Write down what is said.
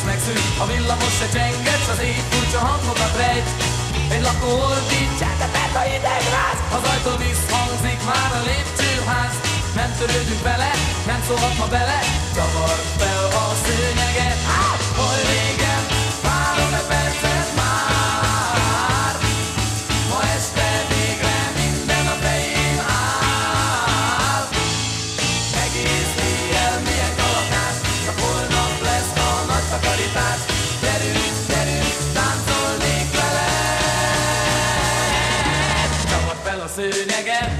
Nyomás megszűnt, a villamos se csenget, az éj furcsa hangokat rejt. Egy lakó ordít, csendetet a hideg ráz, az ajtó visszhangzik már a lépcsőház. Nem törődünk vele, nem szólhat ma bele, csavart fel a szőnyeget. Oly régen, várom-e percet már, ma este végre minden a fején áll. Egész éjjel milyen kalapás, csak holnap lesz a nagy takarítás. Gyerünk, gyerünk, táncolnék veled, csavart fel a szőnyeget.